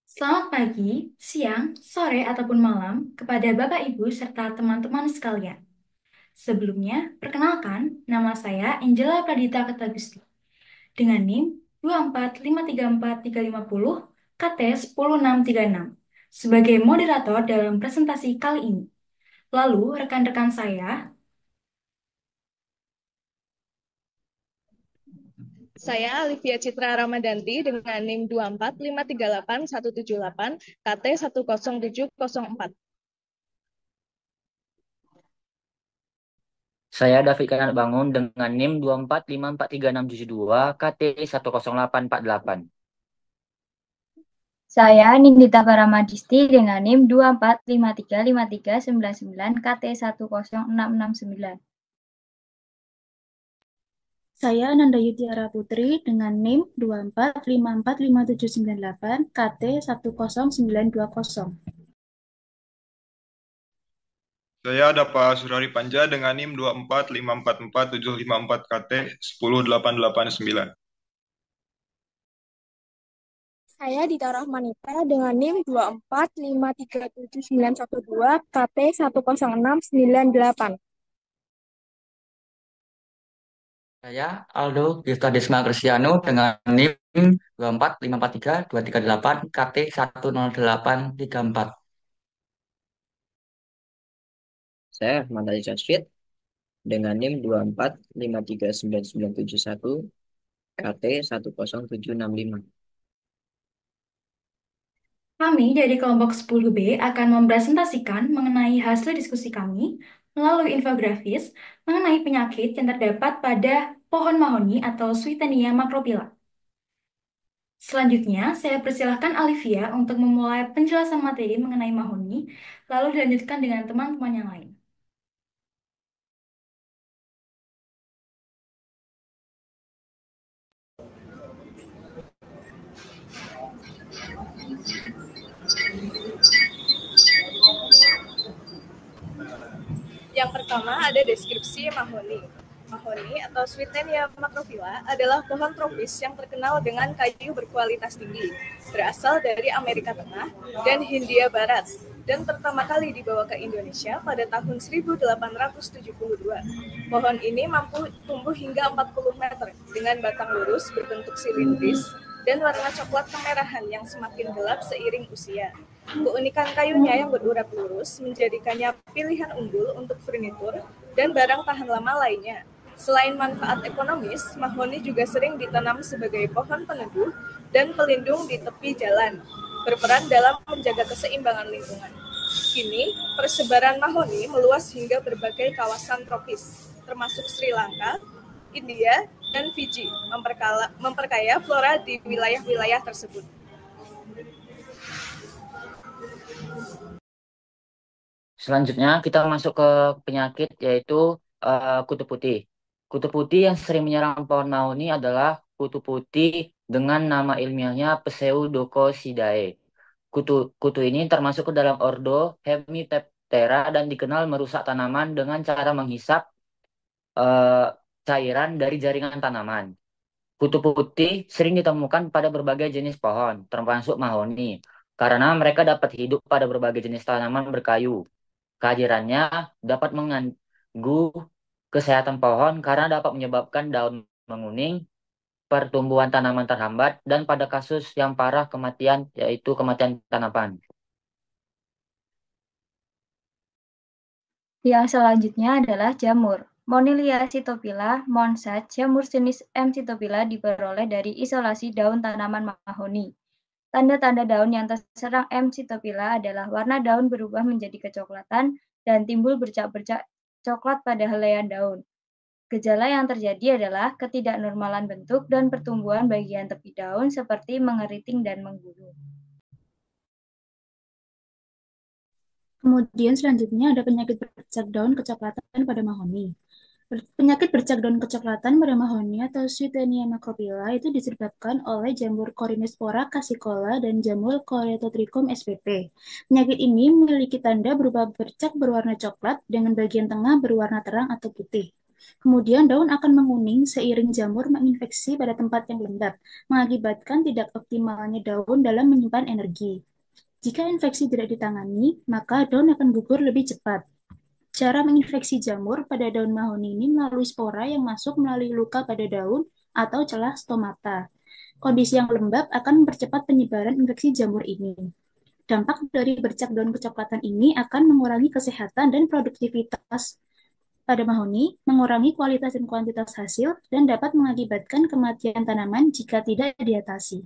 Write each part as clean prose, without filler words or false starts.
Selamat pagi, siang, sore, ataupun malam kepada Bapak Ibu serta teman-teman sekalian. Sebelumnya, perkenalkan, nama saya Angela Pradita Ketagusti dengan NIM 245343550 KT 10636 sebagai moderator dalam presentasi kali ini. Lalu, rekan-rekan saya, Saya Alivia Citra Ramadanti dengan NIM 245388178 KT 10704. Saya David Kanat Bangun dengan NIM 245436672 KT 10848. Saya Nindita Paramadisti dengan NIM 2453539 KT 10669. Saya Ananda Yutiara Putri dengan NIM 245455798 KT 10920. Saya Dapa Surari Panja dengan NIM 245447544 KT 10889. Saya Dita Rahmanita dengan NIM 245379112 KT 10698. Saya Aldo Tirta Desma Cristiano dengan NIM 245432338 KT 10834. Saya Ahmad Ali Jasfit dengan NIM 2453991 KT 10765. kami dari kelompok 10B akan mempresentasikan mengenai hasil diskusi kami melalui infografis mengenai penyakit yang terdapat pada pohon mahoni atau Swietenia macrophylla. Selanjutnya, saya persilahkan Alivia untuk memulai penjelasan materi mengenai mahoni, lalu dilanjutkan dengan teman-teman yang lain. Yang pertama ada deskripsi mahoni. Mahoni atau Swietenia macrophylla adalah pohon tropis yang terkenal dengan kayu berkualitas tinggi, berasal dari Amerika Tengah dan Hindia Barat, dan pertama kali dibawa ke Indonesia pada tahun 1872. Pohon ini mampu tumbuh hingga 40 meter dengan batang lurus berbentuk silindris dan warna coklat kemerahan yang semakin gelap seiring usia. Keunikan kayunya yang berurap lurus menjadikannya pilihan unggul untuk furnitur dan barang tahan lama lainnya. Selain manfaat ekonomis, mahoni juga sering ditanam sebagai pohon peneduh dan pelindung di tepi jalan, berperan dalam menjaga keseimbangan lingkungan. Kini, persebaran mahoni meluas hingga berbagai kawasan tropis, termasuk Sri Lanka, India, dan Fiji, memperkaya flora di wilayah-wilayah tersebut. Selanjutnya kita masuk ke penyakit yaitu kutu putih. Kutu putih yang sering menyerang pohon mahoni adalah kutu putih dengan nama ilmiahnya Pseudococcidae. Kutu ini termasuk ke dalam ordo Hemiptera dan dikenal merusak tanaman dengan cara menghisap cairan dari jaringan tanaman. Kutu putih sering ditemukan pada berbagai jenis pohon, termasuk mahoni, karena mereka dapat hidup pada berbagai jenis tanaman berkayu. Kehadirannya dapat mengganggu kesehatan pohon karena dapat menyebabkan daun menguning, pertumbuhan tanaman terhambat, dan pada kasus yang parah kematian, yaitu kematian tanaman. Yang selanjutnya adalah jamur. Monilia cytophila, monsat, jamur jenis M. cytophila diperoleh dari isolasi daun tanaman mahoni. Tanda-tanda daun yang terserang M. cytophila adalah warna daun berubah menjadi kecoklatan dan timbul bercak-bercak coklat pada helaian daun. Gejala yang terjadi adalah ketidaknormalan bentuk dan pertumbuhan bagian tepi daun seperti mengeriting dan menggulung. Kemudian selanjutnya ada penyakit bercak daun kecoklatan pada mahoni. Penyakit bercak daun kecoklatan pada mahoni atau Swietenia macrophylla itu disebabkan oleh jamur Corymyspora cassicola dan jamur Coretotrichum spp. Penyakit ini memiliki tanda berupa bercak berwarna coklat dengan bagian tengah berwarna terang atau putih. Kemudian daun akan menguning seiring jamur menginfeksi pada tempat yang lembab, mengakibatkan tidak optimalnya daun dalam menyimpan energi. Jika infeksi tidak ditangani, maka daun akan gugur lebih cepat. Cara menginfeksi jamur pada daun mahoni ini melalui spora yang masuk melalui luka pada daun atau celah stomata. Kondisi yang lembab akan mempercepat penyebaran infeksi jamur ini. Dampak dari bercak daun kecoklatan ini akan mengurangi kesehatan dan produktivitas pada mahoni, mengurangi kualitas dan kuantitas hasil, dan dapat mengakibatkan kematian tanaman jika tidak diatasi.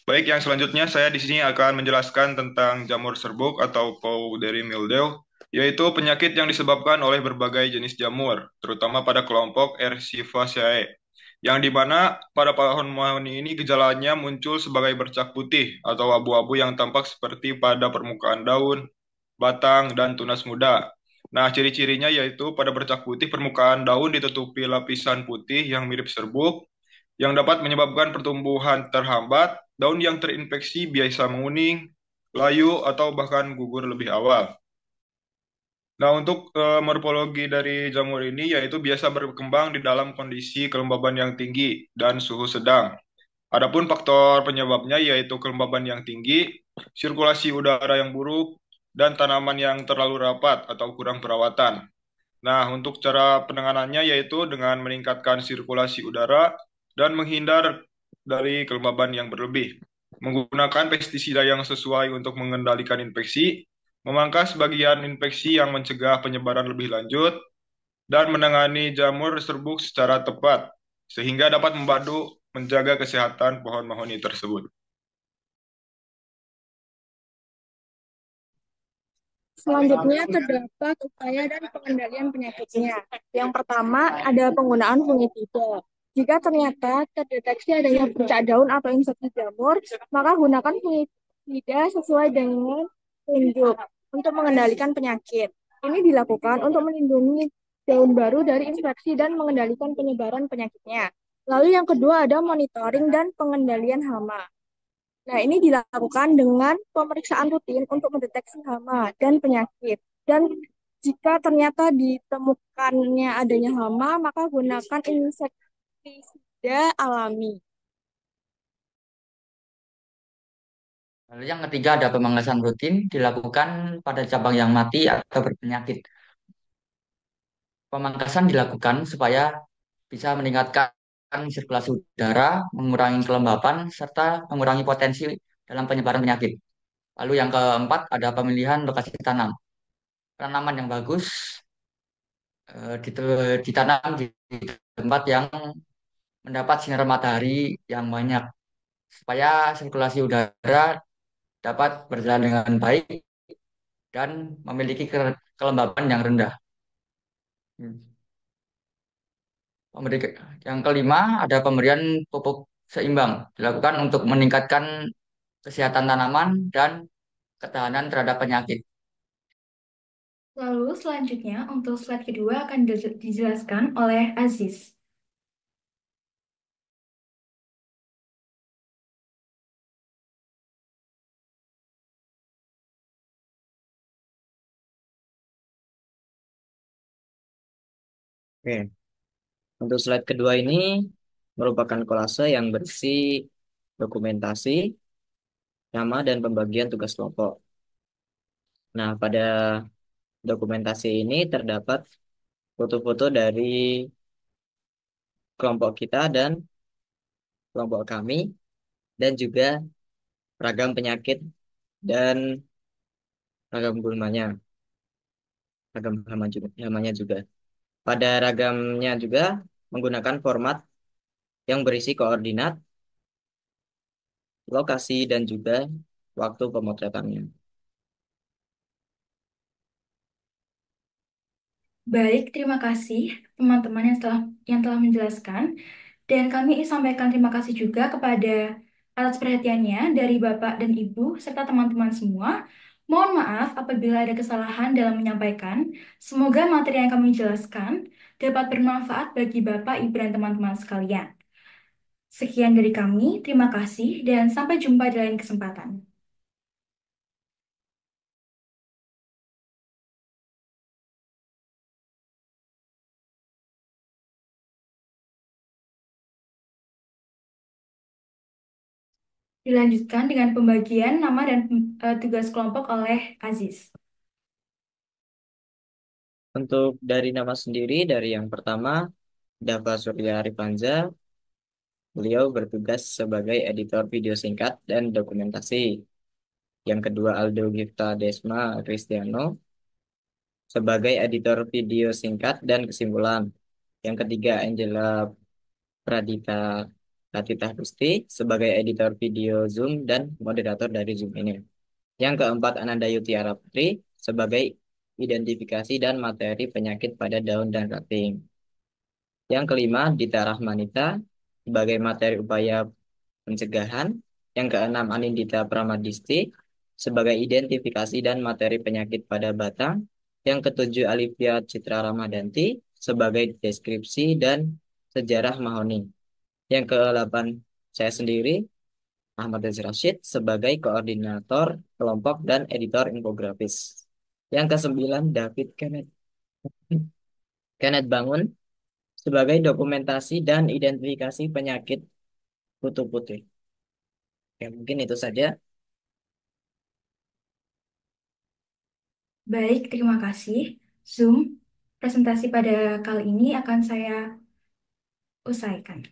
Baik, yang selanjutnya saya di sini akan menjelaskan tentang jamur serbuk atau powdery mildew, yaitu penyakit yang disebabkan oleh berbagai jenis jamur, terutama pada kelompok Ersifaceae, yang di mana pada pohon mahoni ini gejalanya muncul sebagai bercak putih atau abu-abu yang tampak seperti pada permukaan daun, batang, dan tunas muda. Nah, ciri-cirinya yaitu pada bercak putih permukaan daun ditutupi lapisan putih yang mirip serbuk, yang dapat menyebabkan pertumbuhan terhambat. Daun yang terinfeksi biasa menguning, layu, atau bahkan gugur lebih awal. Nah, untuk morfologi dari jamur ini yaitu biasa berkembang di dalam kondisi kelembaban yang tinggi dan suhu sedang. Adapun faktor penyebabnya yaitu kelembaban yang tinggi, sirkulasi udara yang buruk, dan tanaman yang terlalu rapat atau kurang perawatan. Nah, untuk cara penanganannya yaitu dengan meningkatkan sirkulasi udara dan menghindar dari kelembaban yang berlebih. Menggunakan pestisida yang sesuai untuk mengendalikan infeksi, memangkas bagian infeksi yang mencegah penyebaran lebih lanjut, dan menangani jamur serbuk secara tepat, sehingga dapat membantu menjaga kesehatan pohon mahoni tersebut. Selanjutnya terdapat upaya dan pengendalian penyakitnya. Yang pertama ada penggunaan fungisida. Jika ternyata terdeteksi adanya bercak daun atau infeksi jamur, maka gunakan fungisida sesuai dengan petunjuk untuk mengendalikan penyakit. Ini dilakukan untuk melindungi daun baru dari infeksi dan mengendalikan penyebaran penyakitnya. Lalu yang kedua ada monitoring dan pengendalian hama. Nah, ini dilakukan dengan pemeriksaan rutin untuk mendeteksi hama dan penyakit. Dan jika ternyata ditemukannya adanya hama, maka gunakan insektisida alami. Lalu yang ketiga ada pemangkasan rutin dilakukan pada cabang yang mati atau berpenyakit. Pemangkasan dilakukan supaya bisa meningkatkan sirkulasi udara, mengurangi kelembapan, serta mengurangi potensi dalam penyebaran penyakit. Lalu yang keempat ada pemilihan lokasi tanam. Tanaman yang bagus ditanam di tempat yang mendapat sinar matahari yang banyak supaya sirkulasi udara dapat berjalan dengan baik dan memiliki kelembapan yang rendah. Yang kelima ada pemberian pupuk seimbang dilakukan untuk meningkatkan kesehatan tanaman dan ketahanan terhadap penyakit. Lalu selanjutnya untuk slide kedua akan dijelaskan oleh Aziz. Oke, untuk slide kedua ini merupakan kolase yang berisi dokumentasi, nama, dan pembagian tugas kelompok. Nah, pada dokumentasi ini terdapat foto-foto dari kelompok kita dan kelompok kami, dan juga ragam penyakit dan ragam gulmanya, ragam hamanya juga. Pada ragamnya juga menggunakan format yang berisi koordinat, lokasi, dan juga waktu pemotretannya. Baik, terima kasih teman-teman yang telah menjelaskan. Dan kami sampaikan terima kasih juga kepada atas perhatiannya dari Bapak dan Ibu serta teman-teman semua. Mohon maaf apabila ada kesalahan dalam menyampaikan. Semoga materi yang kami jelaskan dapat bermanfaat bagi Bapak, Ibu, dan teman-teman sekalian. Sekian dari kami, terima kasih, dan sampai jumpa di lain kesempatan. Dilanjutkan dengan pembagian nama dan tugas kelompok oleh Aziz. Untuk dari nama sendiri, dari yang pertama, Dava Surya Arifanza, beliau bertugas sebagai editor video singkat dan dokumentasi. Yang kedua, Aldo Gifta Desma Cristiano, sebagai editor video singkat dan kesimpulan. Yang ketiga, Angela Pradita Latita Gusti, sebagai editor video Zoom dan moderator dari Zoom ini. Yang keempat, Ananda Yutiara Putri, sebagai identifikasi dan materi penyakit pada daun dan ranting. Yang kelima, Dita Rahmanita, sebagai materi upaya pencegahan. Yang keenam, Anindita Pramadisti, sebagai identifikasi dan materi penyakit pada batang. Yang ketujuh, Alivia Citra Ramadanti, sebagai deskripsi dan sejarah mahoni. Yang ke-8, saya sendiri, Ahmad Reza Rashid, sebagai koordinator kelompok dan editor infografis. Yang ke-9, David Kenneth Bangun, sebagai dokumentasi dan identifikasi penyakit kutu putih. Ya, mungkin itu saja. Baik, terima kasih. Zoom, presentasi pada kali ini akan saya usaikan.